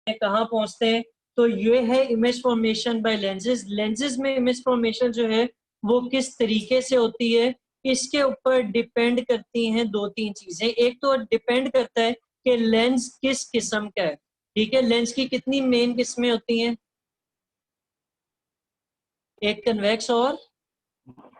कहाँ पहुंचते हैं। तो ये है image formation by lenses. Lenses में इमेज फॉर्मेशन जो है वो किस तरीके से होती है, इसके ऊपर डिपेंड करती हैं दो तीन चीजें। एक तो डिपेंड करता है कि लेंस किस किस्म का है। ठीक है, लेंस की कितनी मेन किस्में होती हैं, एक कन्वेक्स और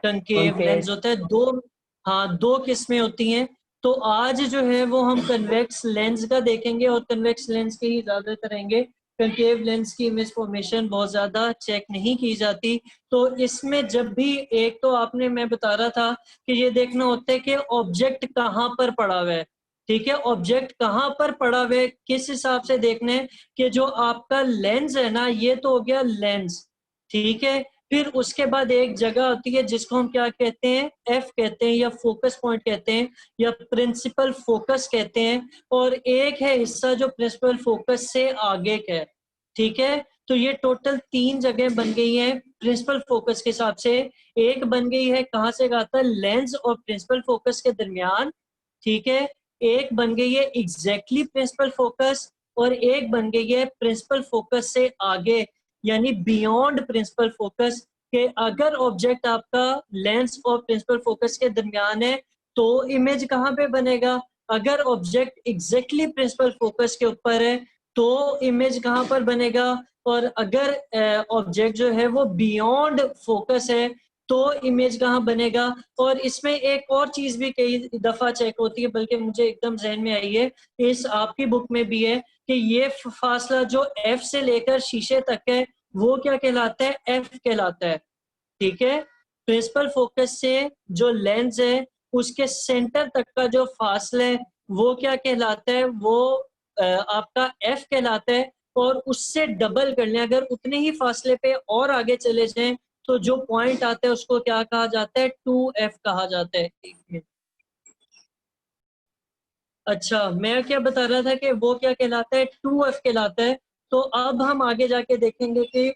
कंकेव लेंस होता है, दो। हाँ, दो किस्में होती हैं। तो आज जो है वो हम कन्वेक्स लेंस का देखेंगे और कन्वेक्स लेंस के ही ज्यादातर रहेंगे। कंकेव लेंस की इमेज फॉर्मेशन बहुत ज्यादा चेक नहीं की जाती। तो इसमें जब भी एक तो आपने, मैं बता रहा था कि ये देखना होता है कि ऑब्जेक्ट कहाँ पर पड़ा हुआ है। ठीक है, ऑब्जेक्ट कहाँ पर पड़ा हुआ है किस हिसाब से देखना है कि जो आपका लेंस है ना, ये तो हो गया लेंस। ठीक है, फिर उसके बाद एक जगह होती है जिसको हम क्या कहते हैं, एफ कहते हैं, या फोकस पॉइंट कहते हैं, या प्रिंसिपल फोकस कहते हैं। और एक है हिस्सा जो प्रिंसिपल फोकस से आगे का है। ठीक है, तो ये टोटल तीन जगह बन गई हैं प्रिंसिपल फोकस के हिसाब से। एक बन गई है कहाँ से कहा था, लेंस और प्रिंसिपल फोकस के दरमियान। ठीक है, एक बन गई है एग्जैक्टली प्रिंसिपल फोकस, और एक बन गई है प्रिंसिपल फोकस से आगे, यानी बियॉन्ड प्रिंसिपल फोकस। के अगर ऑब्जेक्ट आपका लेंस और प्रिंसिपल फोकस के दरमियान है तो इमेज कहाँ पे बनेगा। अगर ऑब्जेक्ट एग्जैक्टली प्रिंसिपल फोकस के ऊपर है तो इमेज कहाँ पर बनेगा। और अगर ऑब्जेक्ट जो है वो बियॉन्ड फोकस है तो इमेज कहाँ बनेगा। और इसमें एक और चीज भी कई दफा चेक होती है, बल्कि मुझे एकदम जहन में आई है, इस आपकी बुक में भी है, कि ये फासला जो एफ से लेकर शीशे तक है वो क्या कहलाता है, एफ कहलाता है। ठीक है, प्रिंसिपल फोकस से जो लेंस है उसके सेंटर तक का जो फासला है वो क्या कहलाता है, वो आपका एफ कहलाता है। और उससे डबल कर लें, अगर उतने ही फासले पे और आगे चले जाएं तो जो पॉइंट आता है उसको क्या कहा जाता है, 2F कहा जाता है। अच्छा, मैं क्या बता रहा था कि वो क्या कहलाता है, 2F कहलाता है। तो अब हम आगे जाके देखेंगे कि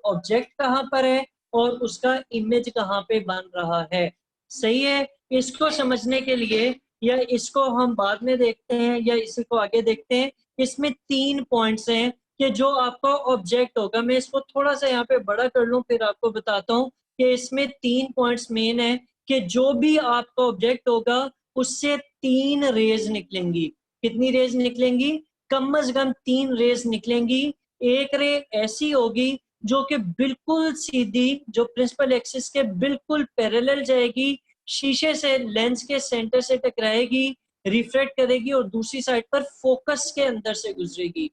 ऑब्जेक्ट कहाँ पर है और उसका इमेज कहाँ पे बन रहा है। सही है, इसको समझने के लिए, या इसको हम बाद में देखते हैं या इसी को आगे देखते हैं, इसमें तीन पॉइंट्स हैं कि जो आपका ऑब्जेक्ट होगा। मैं इसको थोड़ा सा यहाँ पे बड़ा कर लूँ फिर आपको बताता हूँ कि इसमें तीन पॉइंट्स मेन है कि जो भी आपका ऑब्जेक्ट होगा उससे तीन रेज निकलेंगी। कितनी रेज निकलेंगी, कम से कम तीन रेज निकलेंगी। एक रे ऐसी होगी जो कि बिल्कुल सीधी, जो प्रिंसिपल एक्सिस के बिल्कुल पैरेलल जाएगी, शीशे से लेंस के सेंटर से टकराएगी, रिफ्लेक्ट करेगी और दूसरी साइड पर फोकस के अंदर से गुजरेगी।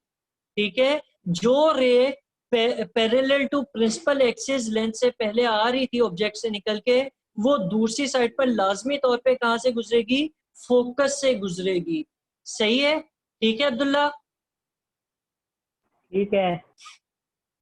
ठीक है, जो ray parallel to principal axis lens से पहले आ रही थी ऑब्जेक्ट से निकल के, वो दूसरी साइड पर लाजमी तौर पे कहां से गुजरेगी, फोकस से गुजरेगी। सही है, ठीक है अब्दुल्ला। ठीक है।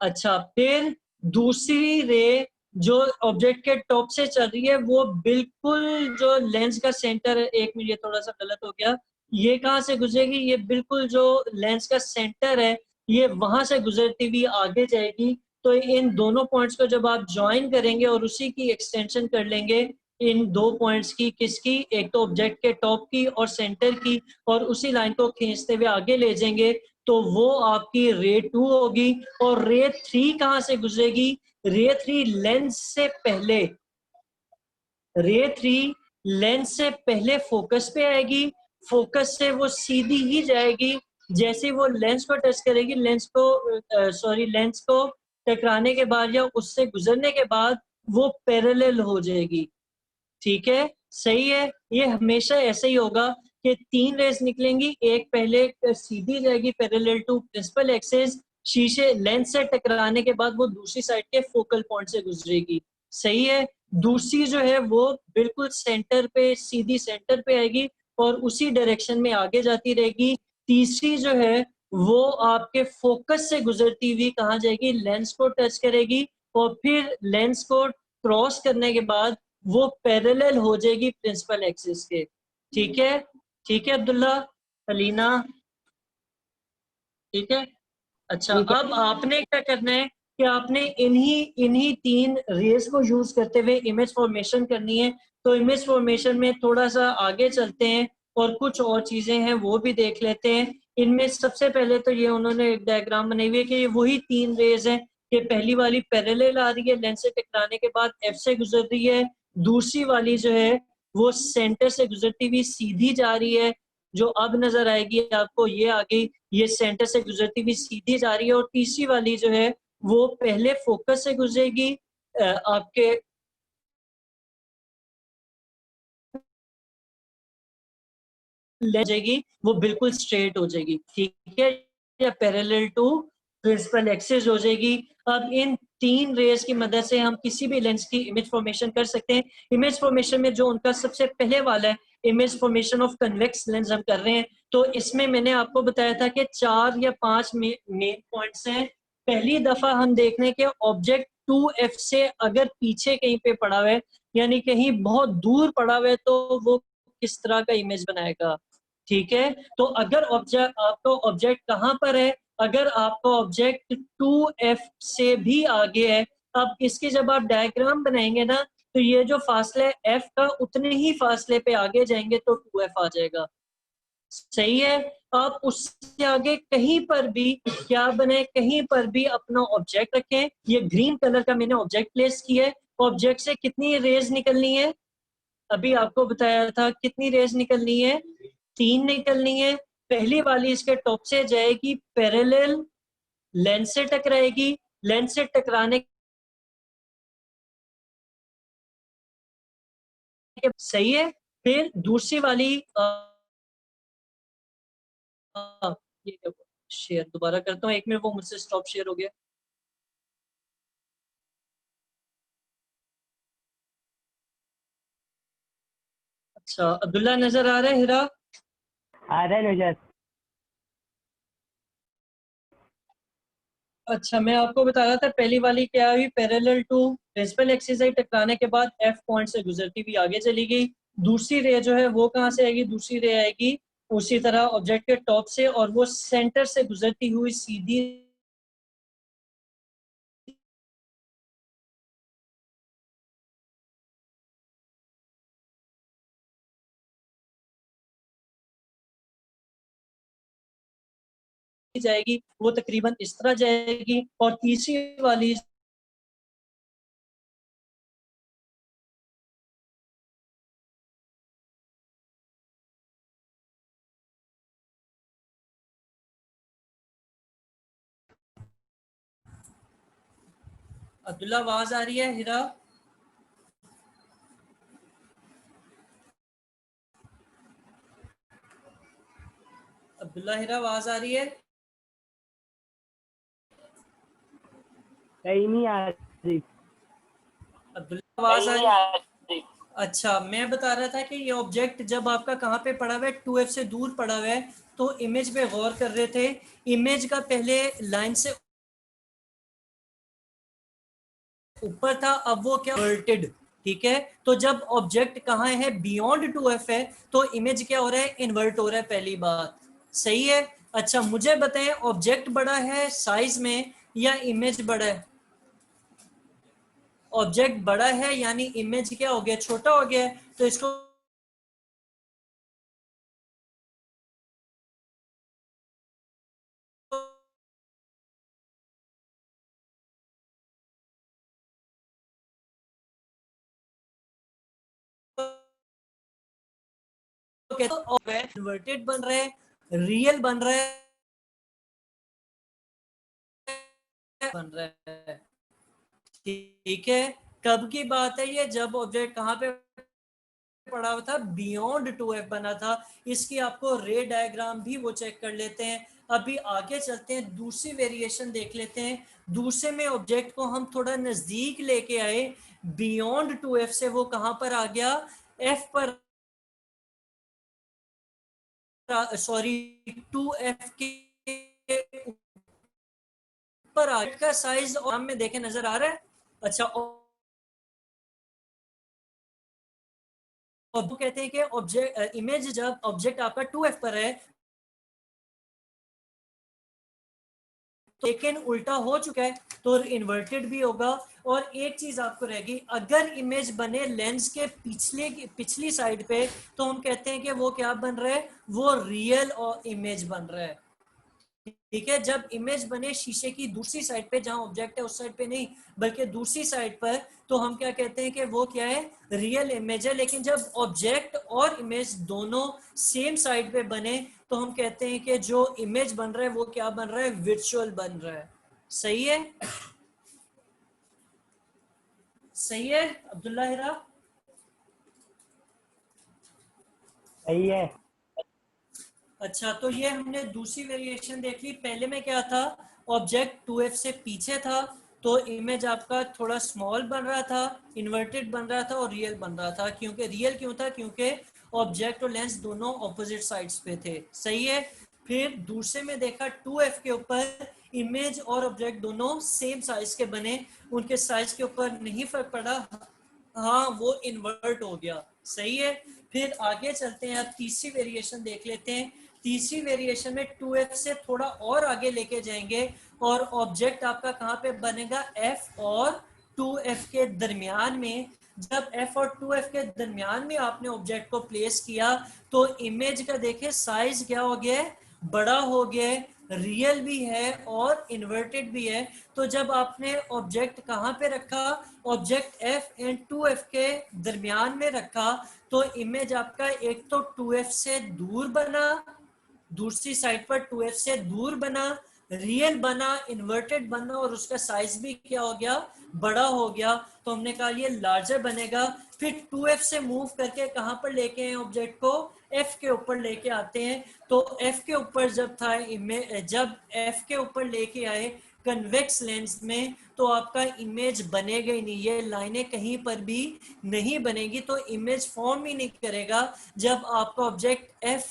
अच्छा, फिर दूसरी रे जो ऑब्जेक्ट के टॉप से चल रही है वो बिल्कुल जो लेंस का सेंटर है, एक मिनट ये थोड़ा सा गलत हो गया, ये कहां से गुजरेगी, ये बिल्कुल जो लेंस का सेंटर है ये वहां से गुजरती हुई आगे जाएगी। तो इन दोनों पॉइंट्स को जब आप ज्वाइन करेंगे और उसी की एक्सटेंशन कर लेंगे, इन दो पॉइंट्स की, किसकी, एक तो ऑब्जेक्ट के टॉप की और सेंटर की, और उसी लाइन को खींचते हुए आगे ले जाएंगे, तो वो आपकी रे 2 होगी। और रे 3 कहां से गुजरेगी, रे 3 लेंस से पहले, रे 3 लेंस से पहले फोकस पे आएगी, फोकस से वो सीधी ही जाएगी, जैसे वो लेंस को टच करेगी, लेंस को टकराने के बाद या उससे गुजरने के बाद वो पैरेलल हो जाएगी। ठीक है, सही है, ये हमेशा ऐसे ही होगा कि तीन रेस निकलेंगी, एक पहले सीधी जाएगी पैरेलल टू प्रिंसिपल एक्सिस, शीशे लेंस से टकराने के बाद वो दूसरी साइड के फोकल पॉइंट से गुजरेगी। सही है, दूसरी जो है वो बिल्कुल सेंटर पे, सीधी सेंटर पे आएगी और उसी डायरेक्शन में आगे जाती रहेगी। तीसरी जो है वो आपके फोकस से गुजरती हुई कहाँ जाएगी, लेंस को टच करेगी और फिर लेंस को क्रॉस करने के बाद वो पैरेलल हो जाएगी प्रिंसिपल एक्सिस के। ठीक है, ठीक है अब्दुल्ला, अलीना, ठीक है। अच्छा, ठीक है। अब आपने क्या करना है कि आपने इन्हीं इन्हीं तीन रेस को यूज करते हुए इमेज फॉर्मेशन करनी है। तो इमेज फॉर्मेशन में थोड़ा सा आगे चलते हैं और कुछ और चीजें हैं वो भी देख लेते हैं। इनमें सबसे पहले तो ये उन्होंने एक डायग्राम बनाई हुई है कि ये वही 3 रेज हैं कि पहली वाली पैरेलल आ रही है, लेंस से टकराने के बाद एफ से गुजर रही है। दूसरी वाली जो है वो सेंटर से गुजरती हुई सीधी जा रही है, जो अब नजर आएगी आपको, ये आ गई, ये सेंटर से गुजरती हुई सीधी जा रही है। और तीसरी वाली जो है वो पहले फोकस से गुजरेगी, आपके ले जाएगी, वो बिल्कुल स्ट्रेट हो जाएगी, ठीक है, या पैरेलल टू प्रिंसिपल एक्सिस हो जाएगी। अब इन 3 रेज की मदद से हम किसी भी लेंस की इमेज फॉर्मेशन कर सकते हैं। इमेज फॉर्मेशन में जो उनका सबसे पहले वाला है, image formation of convex lens, हम कर रहे हैं। तो इसमें मैंने आपको बताया था कि 4 या 5 मेन पॉइंट्स हैं। पहली दफा हम देख रहे हैं कि ऑब्जेक्ट 2f से अगर पीछे कहीं पे पड़ा हुआ है, यानी कहीं बहुत दूर पड़ा हुआ है, तो वो किस तरह का इमेज बनाएगा, ठीक है। तो अगर ऑब्जेक्ट, आपका ऑब्जेक्ट कहाँ पर है, अगर आपका ऑब्जेक्ट 2f से भी आगे है, अब इसके जब आप डायग्राम बनाएंगे ना, तो ये जो फासला है f का, उतने ही फासले पे आगे जाएंगे तो 2f आ जाएगा, सही है। आप उससे आगे कहीं पर भी क्या बने, कहीं पर भी अपना ऑब्जेक्ट रखें। ये ग्रीन कलर का मैंने ऑब्जेक्ट प्लेस किया है। ऑब्जेक्ट से कितनी रेज निकलनी है, अभी आपको बताया था, कितनी रेज निकलनी है, 3 निकलनी है। पहली वाली इसके टॉप से जाएगी, पैरेलल लेंस से टकराएगी, लेंस से टकराने के, सही है। फिर दूसरी वाली ये शेयर दोबारा करता हूँ, 1 मिनट, वो मुझसे स्टॉप शेयर हो गया। अच्छा, अब्दुल्ला नजर आ रहा है, हिरा आ रहा है नजर। अच्छा, मैं आपको बता रहा था, पहली वाली क्या हुई, पैरेलल टू प्रिंसिपल एक्सिस से टकराने के बाद एफ पॉइंट से गुजरती हुई आगे चली गई। दूसरी रे जो है वो कहाँ से आएगी, दूसरी रे आएगी उसी तरह ऑब्जेक्ट के टॉप से, और वो सेंटर से गुजरती हुई सीधी जाएगी, वो तकरीबन इस तरह जाएगी। और तीसरी वाली अब्दुल्ला, आवाज आ रही है, हिरा अब्दुल्ला, हिरा आवाज आ रही है, कहीं नहीं आ रही। अब्दुल्ला आवाज आ रही। अच्छा, मैं बता रहा था कि ये ऑब्जेक्ट जब आपका कहाँ पे पड़ा हुआ है, 2f से दूर पड़ा हुआ है, तो इमेज पे गौर कर रहे थे। इमेज का पहले लाइन से ऊपर था, अब वो क्या, इन्वर्टेड, ठीक है। तो जब ऑब्जेक्ट कहाँ है, बियॉन्ड 2f है, तो इमेज क्या हो रहा है, इन्वर्ट हो रहा है, पहली बात, सही है। अच्छा, मुझे बताएं, ऑब्जेक्ट बड़ा है साइज में या इमेज बड़ा है, ऑब्जेक्ट बड़ा है यानी इमेज क्या हो गया, छोटा हो गया है। तो इसको इन्वर्टेड बन रहा है, रियल बन रहा है, बन रहा है, ठीक है। कब की बात है ये, जब ऑब्जेक्ट कहाँ पे पड़ा हुआ था, बियॉन्ड 2f बना था। इसकी आपको रे डायग्राम भी वो चेक कर लेते हैं। अभी आगे चलते हैं, दूसरी वेरिएशन देख लेते हैं। दूसरे में ऑब्जेक्ट को हम थोड़ा नजदीक लेके आए, बियॉन्ड 2f से वो कहाँ पर आ गया, f पर, सॉरी 2f के ऊपर आ का साइज और में देखे नजर आ रहा है। अच्छा, और वो कहते हैं कि ऑब्जेक्ट इमेज जब ऑब्जेक्ट आपका 2f पर है, तो लेकिन उल्टा हो चुका है तो इन्वर्टेड भी होगा। और एक चीज आपको रहेगी, अगर इमेज बने लेंस के पिछली साइड पे तो हम कहते हैं कि वो क्या बन रहा है, वो रियल और इमेज बन रहा है। ठीक है, जब इमेज बने शीशे की दूसरी साइड पे, जहां ऑब्जेक्ट है उस साइड पे नहीं बल्कि दूसरी साइड पर, तो हम क्या कहते हैं कि वो क्या है, रियल इमेज है। लेकिन जब ऑब्जेक्ट और इमेज दोनों सेम साइड पे बने तो हम कहते हैं कि जो इमेज बन रहा है वो क्या बन रहा है, वर्चुअल बन रहा है। सही है, सही है अब्दुल्ला हिरा? सही है। अच्छा, तो ये हमने दूसरी वेरिएशन देख ली। पहले में क्या था, ऑब्जेक्ट 2f से पीछे था तो इमेज आपका थोड़ा स्मॉल बन रहा था, इन्वर्टेड बन रहा था और रियल बन रहा था। क्योंकि रियल क्यों था, क्योंकि ऑब्जेक्ट और लेंस दोनों ऑपोजिट साइड्स पे थे। सही है। फिर दूसरे में देखा 2f के ऊपर इमेज और ऑब्जेक्ट दोनों सेम साइज के बने, उनके साइज के ऊपर नहीं फर्क पड़ा, हाँ वो इन्वर्ट हो गया। सही है। फिर आगे चलते हैं, अब तीसरी वेरिएशन देख लेते हैं। तीसरी वेरिएशन में 2f से थोड़ा और आगे लेके जाएंगे और ऑब्जेक्ट आपका कहाँ पे बनेगा, f और 2f के दरमियान में। जब f और 2f के दरमियान में आपने ऑब्जेक्ट को प्लेस किया तो इमेज का देखे साइज क्या हो गया, बड़ा हो गया, रियल भी है और इन्वर्टेड भी है। तो जब आपने ऑब्जेक्ट कहाँ पे रखा, ऑब्जेक्ट f एंड 2f के दरमियान में रखा, तो इमेज आपका एक तो 2f से दूर बना, दूसरी साइड पर 2f से दूर बना, रियल बना, इन्वर्टेड बना और उसका साइज भी क्या हो गया, बड़ा हो गया। तो हमने कहा ये लार्जर बनेगा। फिर 2f से मूव करके कहां पर लेके आए ऑब्जेक्ट को, f के ऊपर लेके आते हैं। तो f के ऊपर जब था जब f के ऊपर लेके आए कन्वेक्स लेंस में तो आपका इमेज बनेगा ही नहीं, ये लाइनें कहीं पर भी नहीं बनेगी, तो इमेज फॉर्म ही नहीं करेगा जब आपका ऑब्जेक्ट f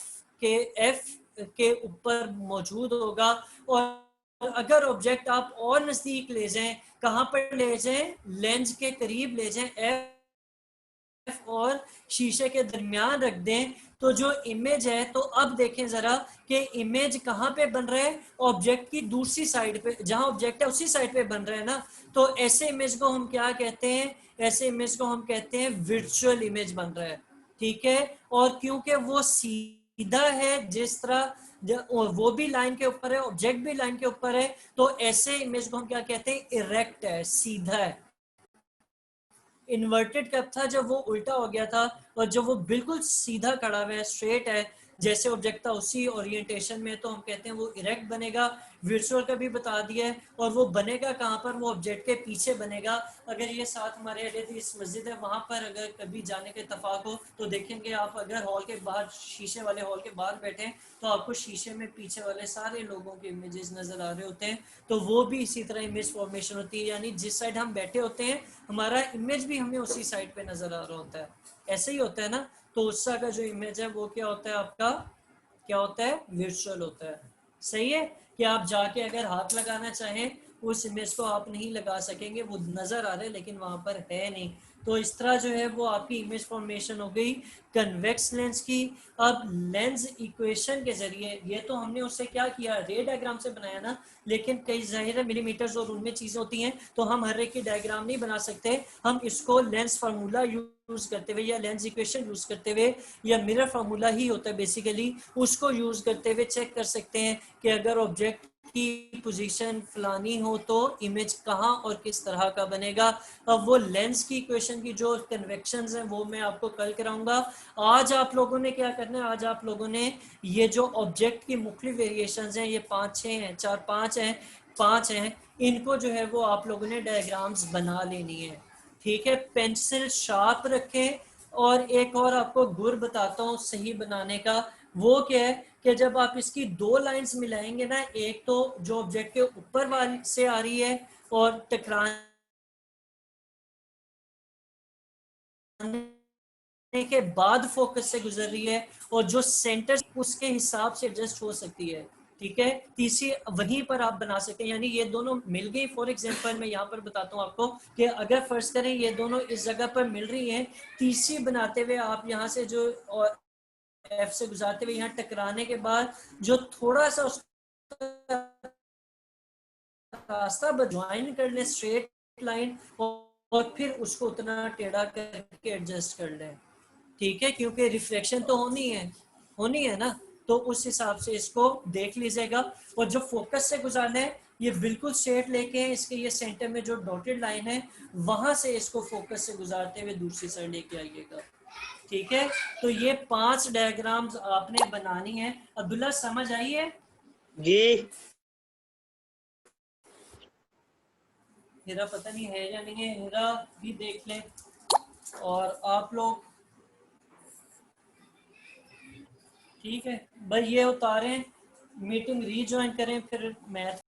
के ऊपर मौजूद होगा। और अगर ऑब्जेक्ट आप और नजदीक ले जाएं, कहां पर ले जाएं, लेंस के करीब ले जाएं, एफ और शीशे के दरमियान रख दें, तो जो इमेज है, तो अब देखें जरा कि इमेज कहां पे बन रहा है, ऑब्जेक्ट की दूसरी साइड पे, जहां ऑब्जेक्ट है उसी साइड पे बन रहा है ना। तो ऐसे इमेज को हम क्या कहते हैं, ऐसे इमेज को हम कहते हैं वर्चुअल इमेज बन रहा है। ठीक है, और क्योंकि वो सीधा है, जिस तरह वो भी लाइन के ऊपर है, ऑब्जेक्ट भी लाइन के ऊपर है, तो ऐसे इमेज को हम क्या कहते हैं, इरेक्ट है, सीधा है। इन्वर्टेड कब था, जब वो उल्टा हो गया था। और जब वो बिल्कुल सीधा खड़ा हुआ है, स्ट्रेट है, जैसे ऑब्जेक्ट था उसी ओरिएंटेशन में, तो हम कहते हैं वो इरेक्ट बनेगा। वर्चुअल का भी बता दिया है, और वो बनेगा कहाँ पर, वो ऑब्जेक्ट के पीछे बनेगा। अगर ये साथ हमारे इस मस्जिद है, वहां पर अगर कभी जाने के इत्तेफाक हो तो देखेंगे आप, अगर हॉल के बाहर, शीशे वाले हॉल के बाहर बैठे तो आपको शीशे में पीछे वाले सारे लोगों के इमेजेस नजर आ रहे होते हैं। तो वो भी इसी तरह इमेज फॉर्मेशन होती है, यानी जिस साइड हम बैठे होते हैं हमारा इमेज भी हमें उसी साइड पे नजर आ रहा होता है। ऐसे ही होता है ना। तो उसका का जो इमेज है वो क्या होता है आपका, क्या होता है, वर्चुअल होता है। सही है, कि आप जाके अगर हाथ लगाना चाहें उस इमेज को आप नहीं लगा सकेंगे, वो नजर आ रहा है लेकिन वहां पर है नहीं। तो इस तरह जो है वो आपकी इमेज फॉर्मेशन हो गई कन्वेक्स लेंस की। अब लेंस इक्वेशन के जरिए, ये तो हमने उससे क्या किया, रे डायग्राम से बनाया ना, लेकिन कई जाहिर है मिलीमीटर्स और उनमें चीजें होती हैं तो हम हर एक की डायग्राम नहीं बना सकते। हम इसको लेंस फार्मूला यूज करते हुए या लेंस इक्वेशन यूज करते हुए या मिरर फार्मूला ही होता है बेसिकली, उसको यूज करते हुए चेक कर सकते हैं कि अगर ऑब्जेक्ट की पोजीशन फलानी हो तो इमेज कहाँ और किस तरह का बनेगा। अब वो लेंस की इक्वेशन की जो कन्वेक्शंस हैं वो मैं आपको कल कराऊंगा। आज आप लोगों ने क्या करना है, आज आप लोगों ने ये जो ऑब्जेक्ट की मुख्तलिफ वेरिएशंस हैं, ये 5-6 हैं, 4-5 हैं, 5 हैं, इनको जो है वो आप लोगों ने डायग्राम्स बना लेनी है। ठीक है, पेंसिल शार्प रखें। और एक और आपको गुर बताता हूँ सही बनाने का, वो क्या है कि जब आप इसकी दो लाइंस मिलाएंगे ना, एक तो जो ऑब्जेक्ट के ऊपर वाली से आ रही है और टकराने के बाद फोकस से गुजर रही है, और जो सेंटर उसके हिसाब से एडजस्ट हो सकती है। ठीक है, तीसरी वहीं पर आप बना सकते हैं, यानी ये दोनों मिल गई। फॉर एग्जांपल मैं यहाँ पर बताता हूँ आपको कि अगर फर्ज करें ये दोनों इस जगह पर मिल रही हैं, तीसरी बनाते हुए आप यहाँ से जो एफ से गुजारते हुए यहाँ टकराने के बाद जो थोड़ा सा रास्ता बस ज्वाइन कर ले स्ट्रेट लाइन और फिर उसको उतना टेढ़ा करके एडजस्ट कर ले, ठीक है, क्योंकि रिफ्लेक्शन तो होनी है ना, तो उस हिसाब से इसको देख लीजिएगा। और जो फोकस से गुजारना है ये बिल्कुल स्ट्रेट लेके इसके ये सेंटर में जो डॉटेड लाइन है वहां से इसको फोकस से गुजारते हुए दूसरी साइड लेके आइएगा, ठीक है। तो ये 5 डायग्राम्स आपने बनानी है। अब्दुल्ला समझ आई है? जी। हिरा पता नहीं है या नहीं है, हिरा भी देख ले। और आप लोग ठीक है भाई, ये उतारें, मीटिंग रीज्वाइन करें, फिर मैथ